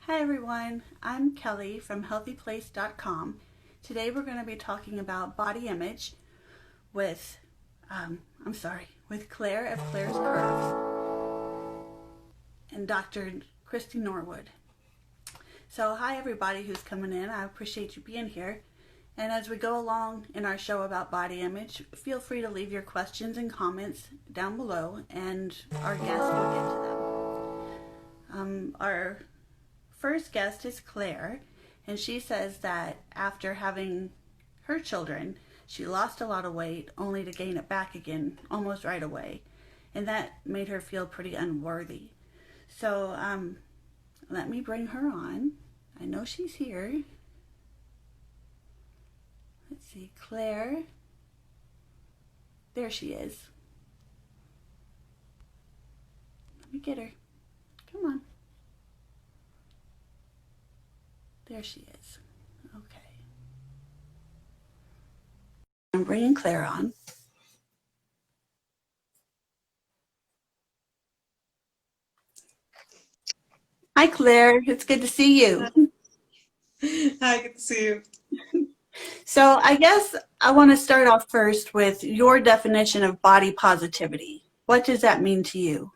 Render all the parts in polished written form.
Hi everyone, I'm Kelly from HealthyPlace.com. Today we're going to be talking about body image with, with Claire of Claire's Curves and Dr. Kristie Norwood. So hi everybody who's coming in, I appreciate you being here. And as we go along in our show about body image, feel free to leave your questions and comments down below and our guests will get to them. Our first guest is Claire, and she says that after having her children, she lost a lot of weight only to gain it back again almost right away, and that made her feel pretty unworthy. So let me bring her on. I know she's here. Let's see, Claire. There she is. Let me get her. Come on. There she is. Okay. I'm bringing Claire on. Hi, Claire. It's good to see you. Hi, good to see you. So I guess I want to start off first with your definition of body positivity. What does that mean to you?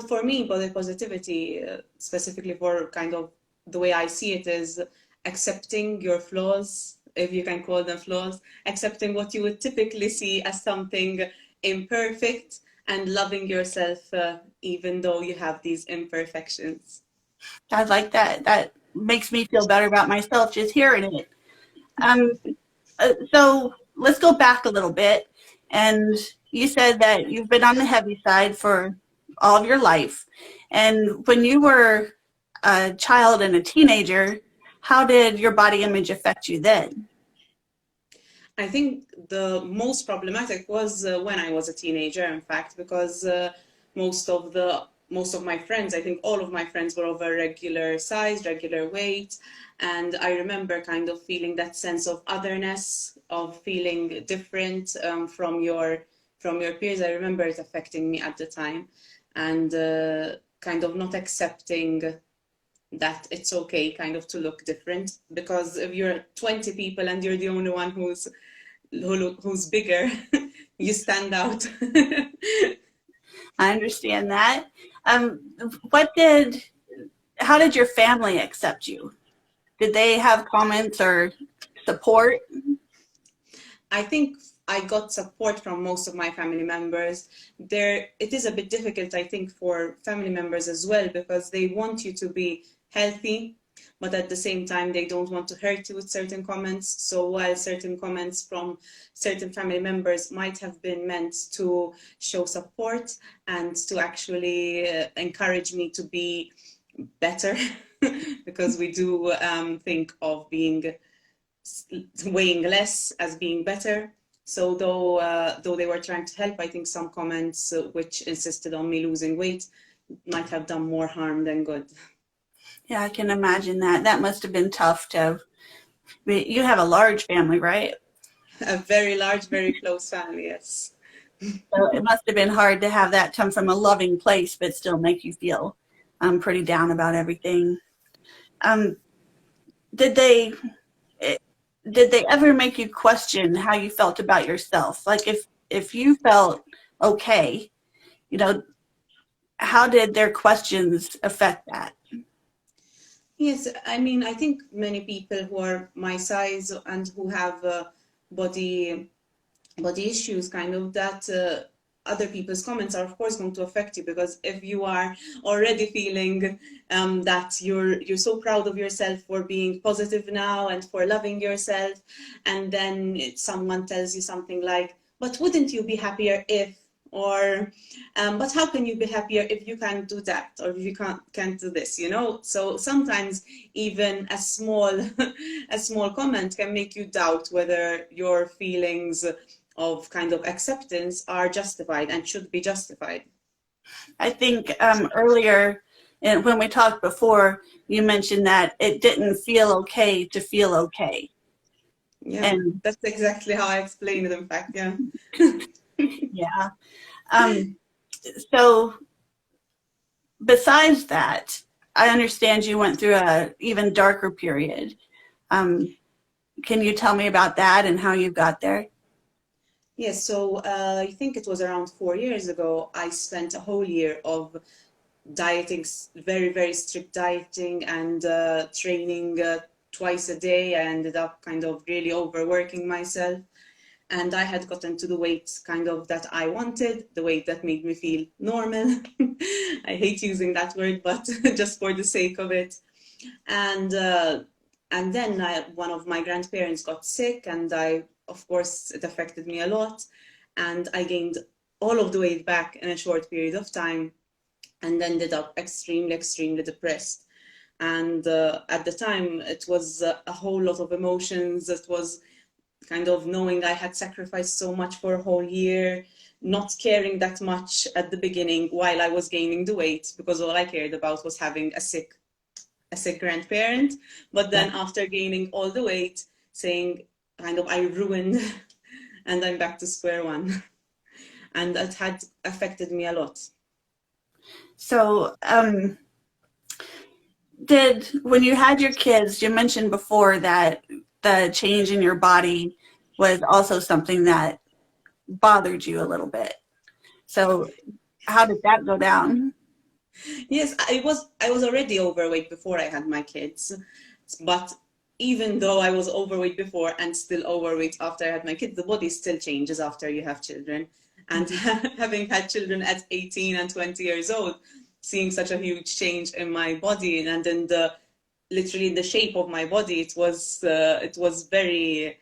For me, body positivity, specifically for kind of the way I see it, is accepting your flaws, if you can call them flaws, accepting what you would typically see as something imperfect and loving yourself even though you have these imperfections. I like that. That makes me feel better about myself just hearing it. So let's go back a little bit. And you said that you've been on the heavy side for all of your life. And when you were a child and a teenager, how did your body image affect you then? I think the most problematic was when I was a teenager, in fact, because most of my friends, I think all of my friends were of a regular size, regular weight, and I remember kind of feeling that sense of otherness, of feeling different from your peers. I remember it affecting me at the time, and kind of not accepting that it's okay kind of to look different, because if you're 20 people and you're the only one who's bigger, you stand out. I understand that. Um, how did your family accept you? Did they have comments or support? I think I got support from most of my family members. It is a bit difficult, I think, for family members as well, because they want you to be healthy, but at the same time, they don't want to hurt you with certain comments. So while certain comments from certain family members might have been meant to show support and to actually encourage me to be better, because we do think of weighing less as being better. So though they were trying to help, I think some comments which insisted on me losing weight might have done more harm than good. Yeah, I can imagine that. That must have been tough to. You have a large family, right? A very large, very close family, yes. So it must have been hard to have that come from a loving place, but still make you feel pretty down about everything. Um, did they did they ever make you question how you felt about yourself? Like if you felt okay, you know, how did their questions affect that? Yes, I mean, I think many people who are my size and who have body body issues, kind of that other people's comments are of course going to affect you, because if you are already feeling that you're so proud of yourself for being positive now and for loving yourself, and then someone tells you something like, but wouldn't you be happier if, or but how can you be happier if you can't do that, or if you can't do this, you know? So sometimes even a small a small comment can make you doubt whether your feelings of kind of acceptance are justified and should be justified. I think earlier, and when we talked before, you mentioned that it didn't feel okay to feel okay. Yeah, And that's exactly how I explain it, in fact. Yeah. yeah. Um, so besides that, I understand you went through a even darker period. Um, can you tell me about that and how you got there? Yes, so I think it was around 4 years ago, I spent a whole year of dieting, very, very strict dieting and training twice a day. I ended up kind of really overworking myself. And I had gotten to the weight kind of that I wanted, the weight that made me feel normal. I hate using that word, but just for the sake of it. And then one of my grandparents got sick, and of course, it affected me a lot. And I gained all of the weight back in a short period of time, and ended up extremely, extremely depressed. And at the time, it was a whole lot of emotions. It was kind of knowing I had sacrificed so much for a whole year, not caring that much at the beginning while I was gaining the weight, because all I cared about was having a sick grandparent. But then after gaining all the weight, saying kind of I ruined and I'm back to square one. And that had affected me a lot. So, when you had your kids, you mentioned before that the change in your body was also something that bothered you a little bit. So how did that go down? Yes, I was already overweight before I had my kids, but even though I was overweight before and still overweight after I had my kids, the body still changes after you have children. And having had children at 18 and 20 years old, seeing such a huge change in my body and in the literally the shape of my body, it was very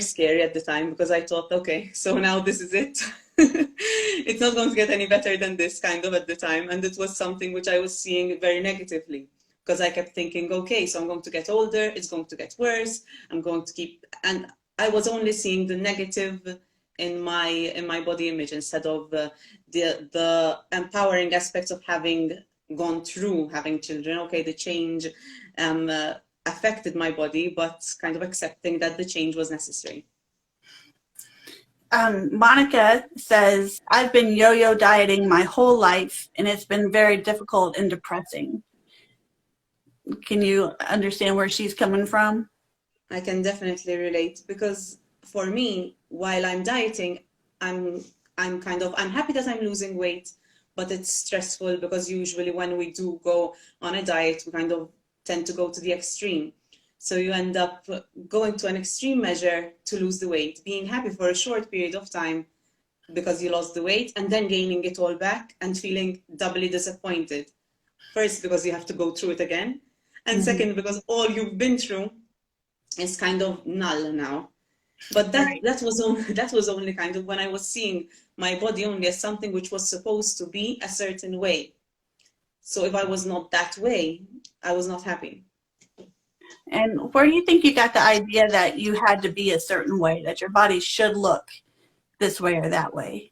scary at the time, because I thought, okay, so now this is it. It's not going to get any better than this, kind of, at the time. And it was something which I was seeing very negatively, because I kept thinking, okay, so I'm going to get older, it's going to get worse, I'm going to keep, and I was only seeing the negative in my body image, instead of the empowering aspects of having gone through having children. Okay, the change affected my body, but kind of accepting that the change was necessary. Monica says, I've been yo-yo dieting my whole life, and it's been very difficult and depressing. Can you understand where she's coming from? I can definitely relate, because for me, while I'm dieting, I'm I'm happy that I'm losing weight, but it's stressful, because usually when we do go on a diet, we kind of tend to go to the extreme. So you end up going to an extreme measure to lose the weight, being happy for a short period of time because you lost the weight, and then gaining it all back and feeling doubly disappointed. First, because you have to go through it again, and second, because all you've been through is kind of null now. But that was only kind of when I was seeing my body only as something which was supposed to be a certain way. So if I was not that way, I was not happy. And where do you think you got the idea that you had to be a certain way, that your body should look this way or that way?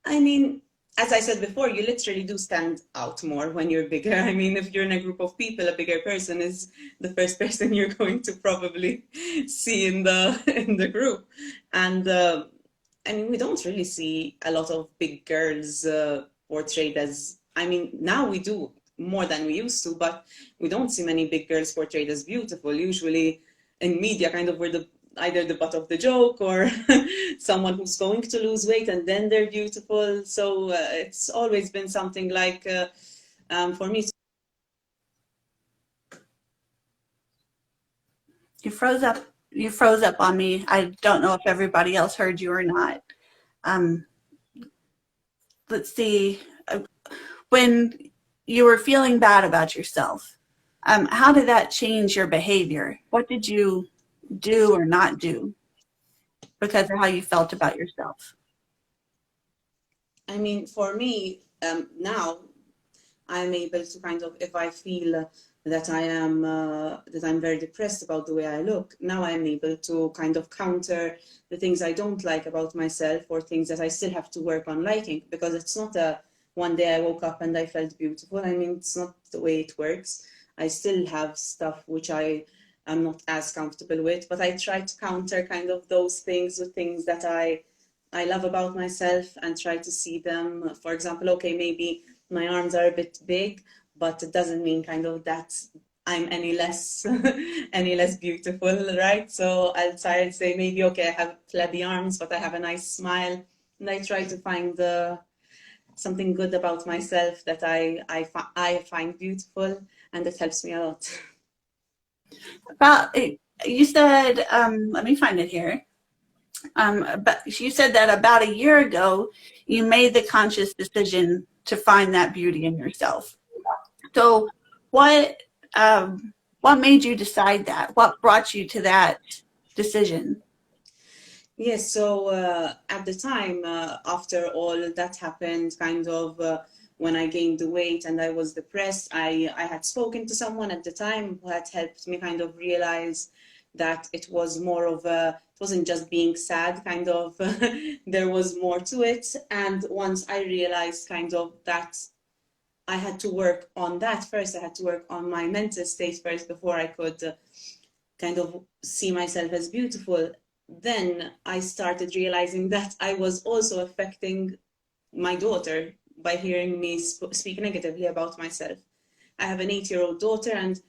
I mean, as I said before, you literally do stand out more when you're bigger. I mean, if you're in a group of people, a bigger person is the first person you're going to probably see in the group. And I mean, we don't really see a lot of big girls portrayed as, I mean, now we do more than we used to, but we don't see many big girls portrayed as beautiful. Usually in media, kind of, we're either the butt of the joke, or someone who's going to lose weight and then they're beautiful. So it's always been something like, for me. You froze up. You froze up on me. I don't know if everybody else heard you or not. Um, let's see. When you were feeling bad about yourself, how did that change your behavior? What did you do or not do because of how you felt about yourself? I mean, for me, now I'm able to kind of, if I feel that I'm very depressed about the way I look, now I'm able to kind of counter the things I don't like about myself, or things that I still have to work on liking, because it's not a one day I woke up and I felt beautiful. I mean, it's not the way it works. I still have stuff which I am not as comfortable with, but I try to counter kind of those things with things that I love about myself, and try to see them. For example, okay, maybe My arms are a bit big, but it doesn't mean kind of that I'm any less any less beautiful, right? So I'll try and say maybe, okay, I have flabby arms, but I have a nice smile, and I try to find something good about myself that I find beautiful, and it helps me a lot. About you said, let me find it here. But you said that about a year ago, you made the conscious decision to find that beauty in yourself. So what made you decide that? What brought you to that decision? Yes, so at the time, after all that happened, kind of when I gained the weight and I was depressed, I had spoken to someone at the time who had helped me kind of realize that it was more of it wasn't just being sad, kind of, there was more to it. And once I realized kind of that I had to work on that first, I had to work on my mental state first before I could kind of see myself as beautiful, then I started realizing that I was also affecting my daughter by hearing me speak negatively about myself. I have an 8-year-old daughter, and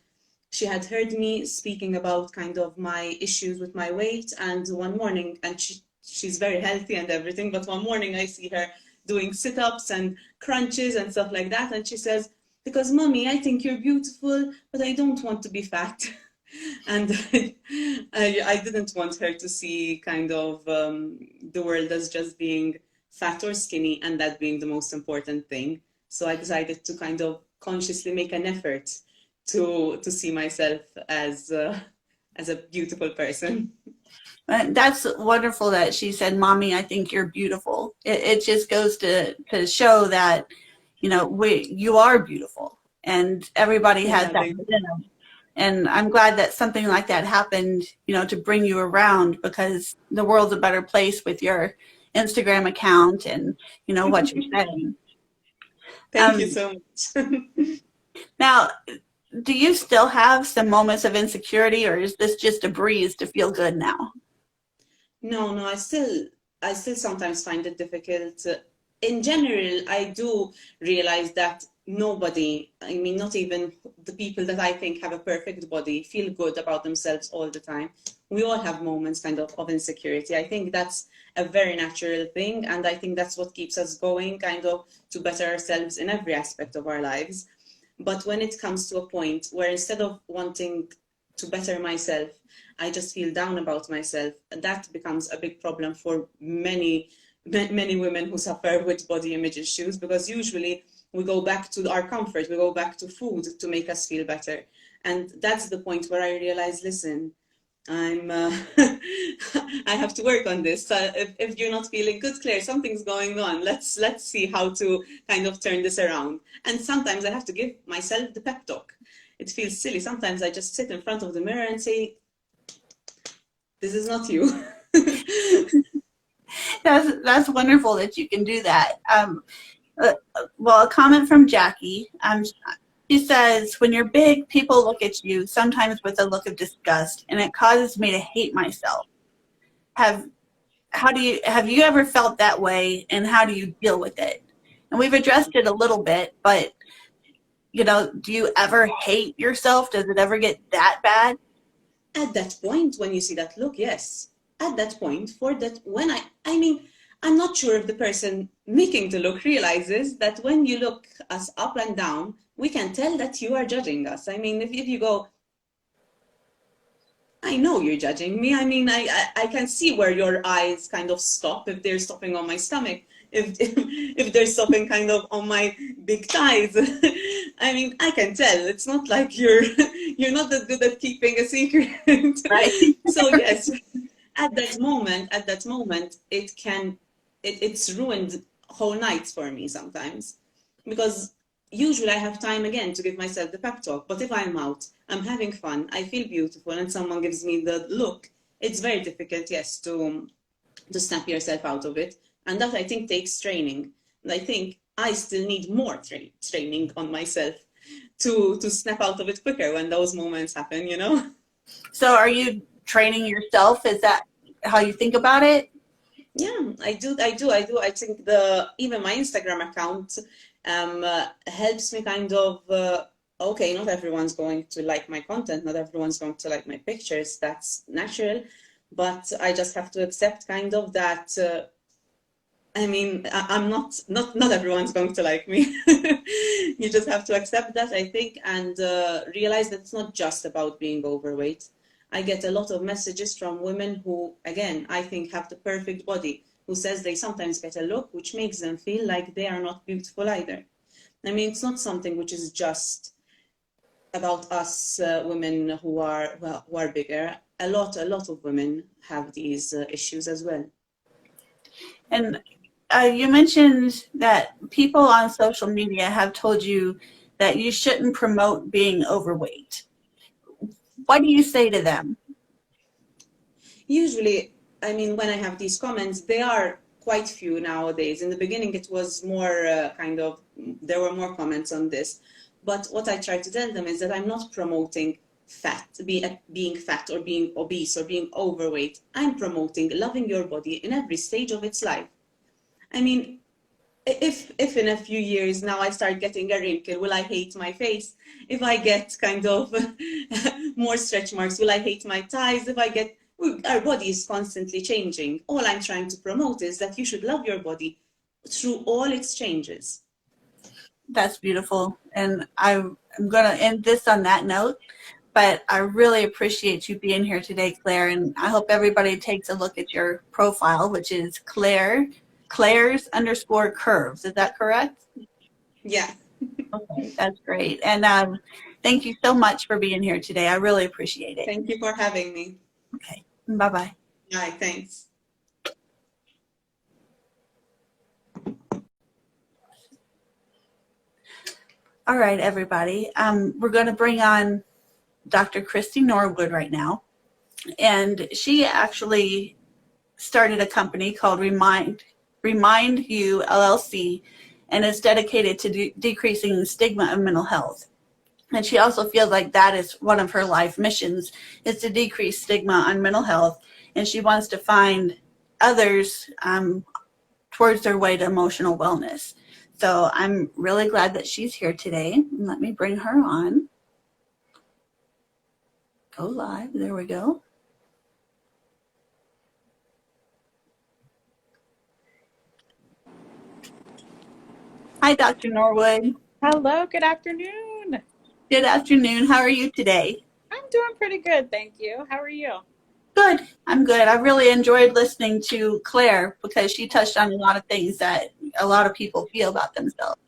she had heard me speaking about kind of my issues with my weight. And one morning, and she's very healthy and everything, but one morning I see her doing sit-ups and crunches and stuff like that. And she says, because mommy, I think you're beautiful, but I don't want to be fat. And I didn't want her to see kind of the world as just being fat or skinny and that being the most important thing. So I decided to kind of consciously make an effort to see myself as a beautiful person. That's wonderful that she said, "Mommy, I think you're beautiful." It just goes to show that, you are beautiful, and everybody has Yeah, that within them. And I'm glad that something like that happened, to bring you around, because the world's a better place with your Instagram account and, what you're saying. thank you so much. Now, do you still have some moments of insecurity, or is this just a breeze to feel good now? No, no, I still sometimes find it difficult. In general, I do realize that nobody, I mean, not even the people that I think have a perfect body, feel good about themselves all the time. We all have moments kind of insecurity. I think that's a very natural thing, and I think that's what keeps us going, kind of to better ourselves in every aspect of our lives. But when it comes to a point where instead of wanting to better myself, I just feel down about myself, that becomes a big problem for many women who suffer with body image issues, because usually we go back to our comfort, we go back to food to make us feel better. And that's the point where I realize, listen, I'm I have to work on this. If you're not feeling good, Claire, something's going on. Let's see how to kind of turn this around. And sometimes I have to give myself the pep talk. It feels silly. Sometimes I just sit in front of the mirror and say, this is not you. That's wonderful that you can do that. Well, a comment from Jackie. She says, "When you're big, people look at you sometimes with a look of disgust, and it causes me to hate myself." Have have you ever felt that way, and how do you deal with it? And we've addressed it a little bit, but do you ever hate yourself? Does it ever get that bad? At that point, when you see that look, yes. At that point, for that, when I mean, I'm not sure if the person making the look realizes that when you look us up and down, we can tell that you are judging us. I mean, if you go, I know you're judging me. I mean, I can see where your eyes kind of stop, if they're stopping on my stomach, if they're stopping kind of on my big thighs. I mean, I can tell. It's not like you're not that good at keeping a secret. Right. So yes, at that moment, it's ruined whole nights for me sometimes, because usually I have time again to give myself the pep talk. But if I'm out, I'm having fun, I feel beautiful, and someone gives me the look, it's very difficult, yes, to snap yourself out of it. And that I think takes training. And I think I still need more training on myself to snap out of it quicker when those moments happen, you know? So are you training yourself? Is that how you think about it? Yeah, I do. I think even my Instagram account, helps me kind of, okay, not everyone's going to like my content, not everyone's going to like my pictures, that's natural, but I just have to accept kind of that, I mean, I'm not everyone's going to like me. You just have to accept that, I think, and realize that it's not just about being overweight. I get a lot of messages from women who, again, I think have the perfect body, who says they sometimes get a look which makes them feel like they are not beautiful either. I mean, it's not something which is just about us women who are, well, who are bigger. A lot of women have these issues as well. And you mentioned that people on social media have told you that you shouldn't promote being overweight. What do you say to them? Usually, I mean, when I have these comments, they are quite few nowadays. In the beginning, it was more kind of, there were more comments on this. But what I try to tell them is that I'm not promoting being fat or being obese or being overweight. I'm promoting loving your body in every stage of its life. I mean, if in a few years now I start getting a wrinkle, will I hate my face? If I get kind of more stretch marks, will I hate my thighs? If I get, our body is constantly changing. All I'm trying to promote is that you should love your body through all its changes. That's beautiful. And I'm going to end this on that note. But I really appreciate you being here today, Claire. And I hope everybody takes a look at your profile, which is Claire's_curves. Is that correct? Yeah. Okay, that's great. And thank you so much for being here today. I really appreciate it. Thank you for having me. Okay. Bye-bye. Bye. Thanks. All right, everybody. We're going to bring on Dr. Kristie Norwood right now. And she actually started a company called Remind You LLC, and is dedicated to decreasing the stigma of mental health. And she also feels like that is one of her life missions, is to decrease stigma on mental health. And she wants to find others towards their way to emotional wellness. So I'm really glad that she's here today. Let me bring her on. Go live. There we go. Hi, Dr. Norwood. Hello, good afternoon. Good afternoon. How are you today? I'm doing pretty good, thank you. How are you? Good. I'm good. I really enjoyed listening to Claire because she touched on a lot of things that a lot of people feel about themselves.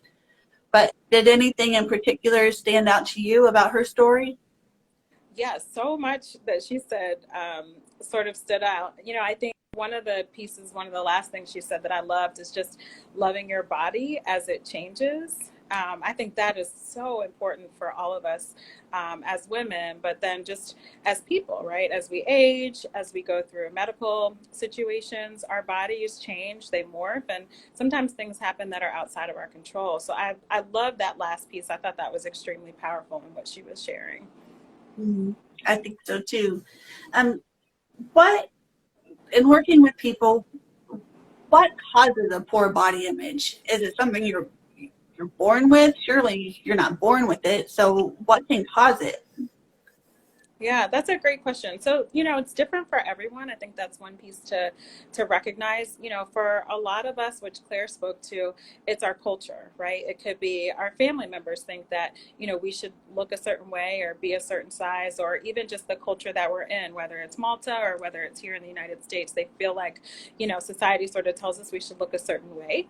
But did anything in particular stand out to you about her story? Yes, so much that she said sort of stood out. I think one of the last things she said that I loved is just loving your body as it changes. I think that is so important for all of us as women, but then just as people, right? As we age, as we go through medical situations, our bodies change, they morph, and sometimes things happen that are outside of our control. So I love that last piece. I thought that was extremely powerful in what she was sharing. I think so too. What, in working with people, what causes a poor body image? Is it something you're born with? Surely you're not born with it. So what can cause it? Yeah, that's a great question. So, it's different for everyone. I think that's one piece to recognize. For a lot of us, which Claire spoke to, it's our culture, right? It could be our family members think that, we should look a certain way or be a certain size, or even just the culture that we're in, whether it's Malta or whether it's here in the United States. They feel like, society sort of tells us we should look a certain way.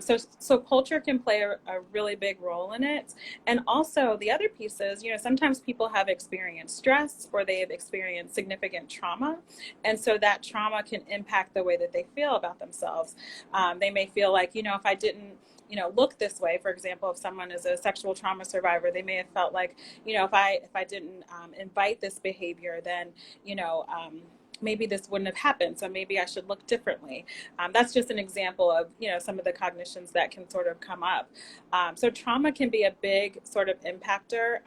So culture can play a really big role in it. And also the other piece is, sometimes people have experienced stress or they have experienced significant trauma. And so that trauma can impact the way that they feel about themselves. They may feel like, if I didn't, look this way, for example, if someone is a sexual trauma survivor, they may have felt like, if I didn't invite this behavior, then, maybe this wouldn't have happened. So maybe I should look differently. That's just an example of, some of the cognitions that can sort of come up. So trauma can be a big sort of impactor.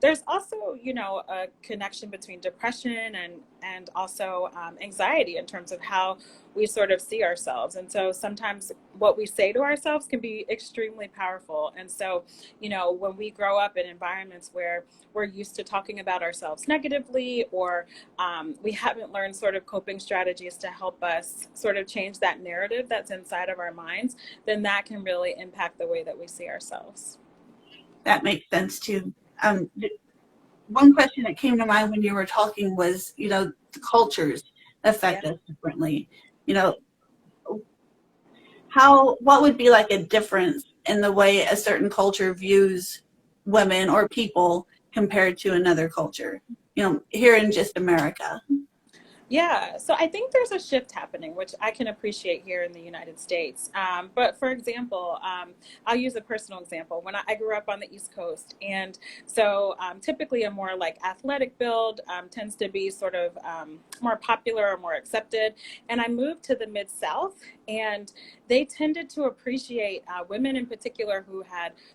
There's also, a connection between depression and also anxiety in terms of how we sort of see ourselves. And so sometimes what we say to ourselves can be extremely powerful. And so, when we grow up in environments where we're used to talking about ourselves negatively, or we haven't learned sort of coping strategies to help us sort of change that narrative that's inside of our minds, then that can really impact the way that we see ourselves. That makes sense too. One question that came to mind when you were talking was, the cultures affect us differently. What would be like a difference in the way a certain culture views women or people compared to another culture, here in just America? Yeah, so I think there's a shift happening, which I can appreciate here in the United States. But for example, I'll use a personal example. When I grew up on the East Coast, and so typically a more like athletic build tends to be sort of more popular or more accepted. And I moved to the Mid-South, and they tended to appreciate women in particular who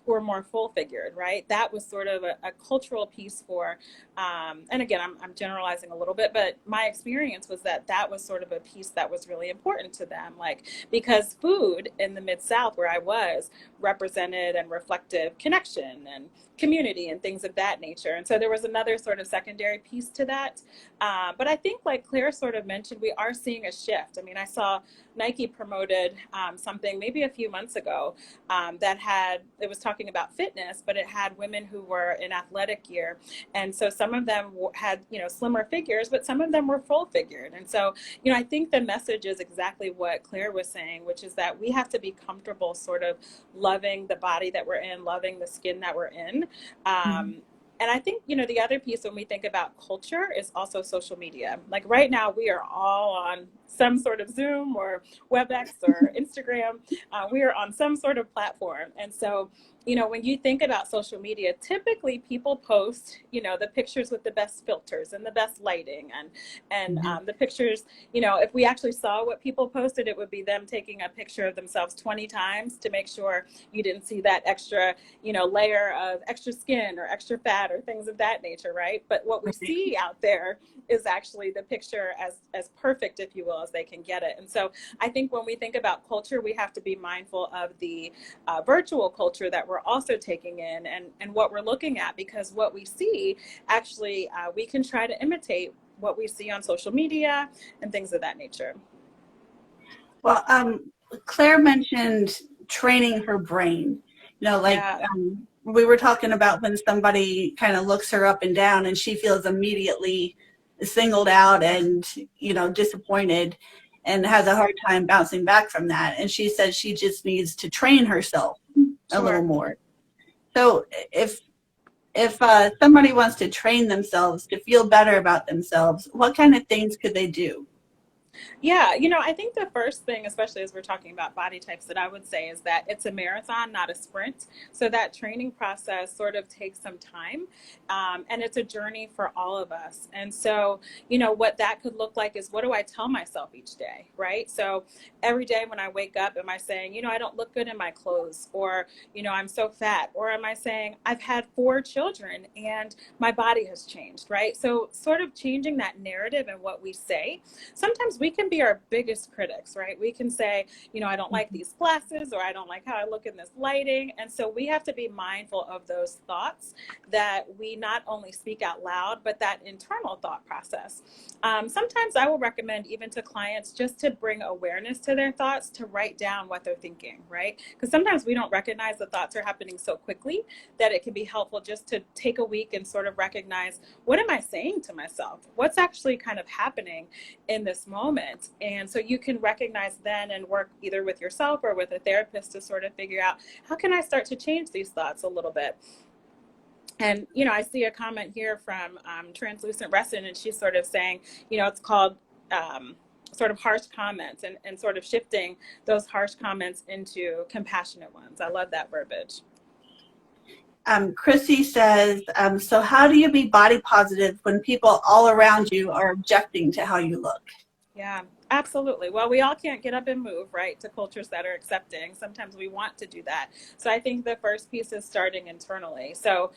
were more full-figured, right? That was sort of a cultural piece for, and again, I'm generalizing a little bit, but my experience was that was sort of a piece that was really important to them, like, because food in the Mid-South where I was represented and reflected connection and community and things of that nature. And so there was another sort of secondary piece to that. But I think, like Claire sort of mentioned, we are seeing a shift. I mean, I saw Nike promoted something maybe a few months ago it was talking about fitness, but it had women who were in athletic gear. And so some of them had, slimmer figures, but some of them were full figured. And so, I think the message is exactly what Claire was saying, which is that we have to be comfortable sort of loving the body that we're in, loving the skin that we're in. And I think, the other piece when we think about culture is also social media. Like right now, we are all on some sort of Zoom or WebEx or Instagram. We are on some sort of platform. And so, when you think about social media, typically people post, the pictures with the best filters and the best lighting and the pictures, if we actually saw what people posted, it would be them taking a picture of themselves 20 times to make sure you didn't see that extra, layer of extra skin or extra fat or things of that nature, right? But what we see out there is actually the picture as perfect, if you will, as they can get it. And so I think when we think about culture, we have to be mindful of the virtual culture that we're also taking in and what we're looking at, because what we see actually we can try to imitate what we see on social media and things of that nature. Well, Claire mentioned training her brain, we were talking about when somebody kind of looks her up and down and she feels immediately singled out and, disappointed and has a hard time bouncing back from that. And she says she just needs to train herself a little more. So if somebody wants to train themselves to feel better about themselves, what kind of things could they do? Yeah, I think the first thing, especially as we're talking about body types, that I would say is that it's a marathon, not a sprint. So that training process sort of takes some time, and it's a journey for all of us. And so, what that could look like is, what do I tell myself each day, right? So every day when I wake up, am I saying, I don't look good in my clothes, or, I'm so fat, or am I saying, I've had 4 children and my body has changed, right? So sort of changing that narrative and what we say. Sometimes we can be our biggest critics, right? We can say, I don't like these glasses, or I don't like how I look in this lighting. And so we have to be mindful of those thoughts that we not only speak out loud, but that internal thought process. Sometimes I will recommend even to clients just to bring awareness to their thoughts, to write down what they're thinking, right? Because sometimes we don't recognize the thoughts are happening so quickly that it can be helpful just to take a week and sort of recognize, what am I saying to myself? What's actually kind of happening in this moment? And so you can recognize then and work either with yourself or with a therapist to sort of figure out, how can I start to change these thoughts a little bit? And, I see a comment here from Translucent Reston, and she's sort of saying, it's called sort of harsh comments, and sort of shifting those harsh comments into compassionate ones. I love that verbiage. Kristie says, so how do you be body positive when people all around you are objecting to how you look? Yeah, absolutely. Well, we all can't get up and move, right, to cultures that are accepting. Sometimes we want to do that. So I think the first piece is starting internally. So,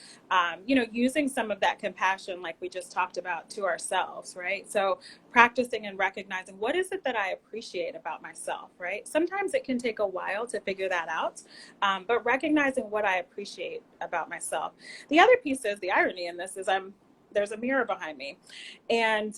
using some of that compassion, like we just talked about, to ourselves, right? So practicing and recognizing what is it that I appreciate about myself, right? Sometimes it can take a while to figure that out, but recognizing what I appreciate about myself. The other piece is the irony in this is there's a mirror behind me, and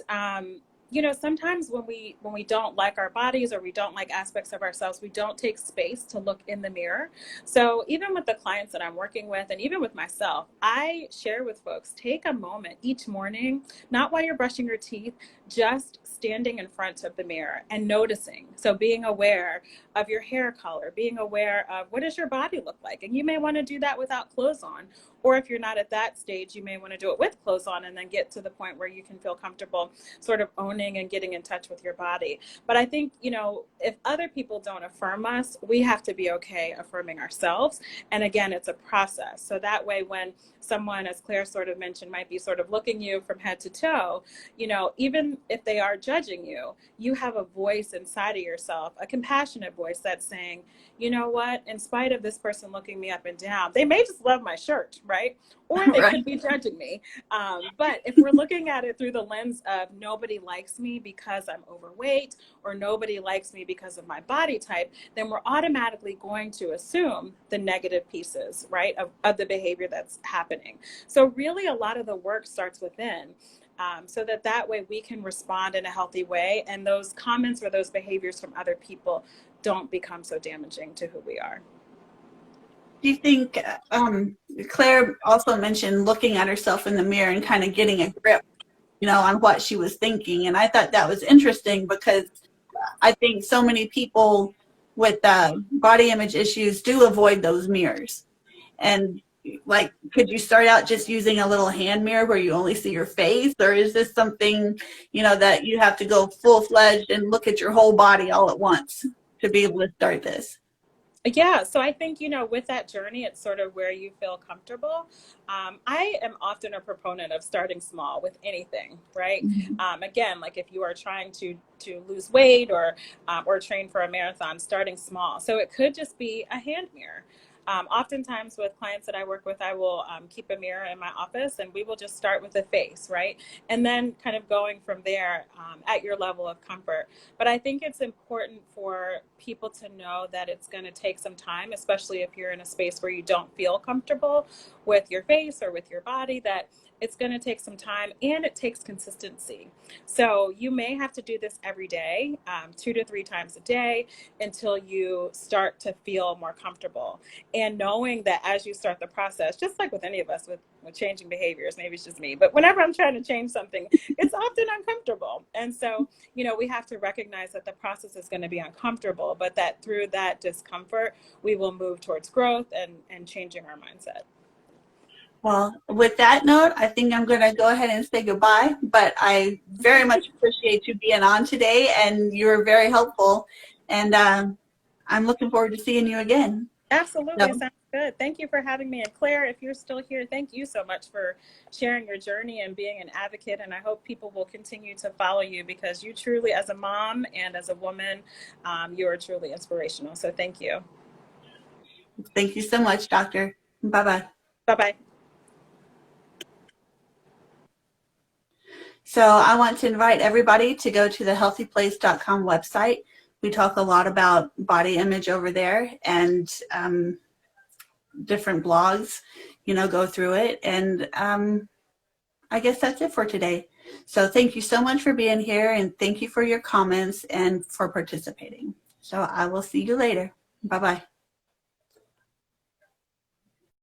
sometimes when we don't like our bodies or we don't like aspects of ourselves, we don't take space to look in the mirror. So even with the clients that I'm working with, and even with myself, I share with folks, take a moment each morning, not while you're brushing your teeth, just standing in front of the mirror and noticing. So being aware of your hair color, being aware of what does your body look like. And you may want to do that without clothes on. Or if you're not at that stage, you may want to do it with clothes on and then get to the point where you can feel comfortable sort of owning and getting in touch with your body. But I think, if other people don't affirm us, we have to be okay affirming ourselves. And again, it's a process. So that way, when someone, as Claire sort of mentioned, might be sort of looking you from head to toe, even if they are judging you, you have a voice inside of yourself, a compassionate voice that's saying, you know what, in spite of this person looking me up and down, they may just love my shirt, right? Or they Right. could be judging me. But if we're looking at it through the lens of nobody likes me because I'm overweight, or nobody likes me because of my body type, then we're automatically going to assume the negative pieces, right, of the behavior that's happening. So really a lot of the work starts within. So that way we can respond in a healthy way, and those comments or those behaviors from other people don't become so damaging to who we are. Do you think, Claire also mentioned looking at herself in the mirror and kind of getting a grip, on what she was thinking. And I thought that was interesting because I think so many people with body image issues do avoid those mirrors. And like, could you start out just using a little hand mirror where you only see your face? Or is this something, that you have to go full-fledged and look at your whole body all at once to be able to start this? Yeah, so I think, with that journey, it's sort of where you feel comfortable. I am often a proponent of starting small with anything, right? Again, like if you are trying to lose weight or train for a marathon, starting small. So it could just be a hand mirror. Oftentimes with clients that I work with, I will keep a mirror in my office, and we will just start with the face, right? And then kind of going from there at your level of comfort. But I think it's important for people to know that it's going to take some time, especially if you're in a space where you don't feel comfortable with your face or with your body, that it's going to take some time, and it takes consistency. So you may have to do this every day, 2 to 3 times a day, until you start to feel more comfortable. And knowing that as you start the process, just like with any of us with changing behaviors, maybe it's just me, but whenever I'm trying to change something, it's often uncomfortable. And so, we have to recognize that the process is going to be uncomfortable, but that through that discomfort, we will move towards growth and changing our mindset. Well, with that note, I think I'm going to go ahead and say goodbye, but I very much appreciate you being on today, and you were very helpful, and I'm looking forward to seeing you again. Absolutely. So, Sounds good. Thank you for having me. And Claire, if you're still here, thank you so much for sharing your journey and being an advocate. And I hope people will continue to follow you, because you truly, as a mom and as a woman, you are truly inspirational. So thank you. thank you so much, Doctor. Bye-bye. Bye-bye. So I want to invite everybody to go to the HealthyPlace.com website. We talk a lot about body image over there, and different blogs, go through it. And I guess that's it for today. So thank you so much for being here, and thank you for your comments and for participating. So I will see you later. Bye-bye.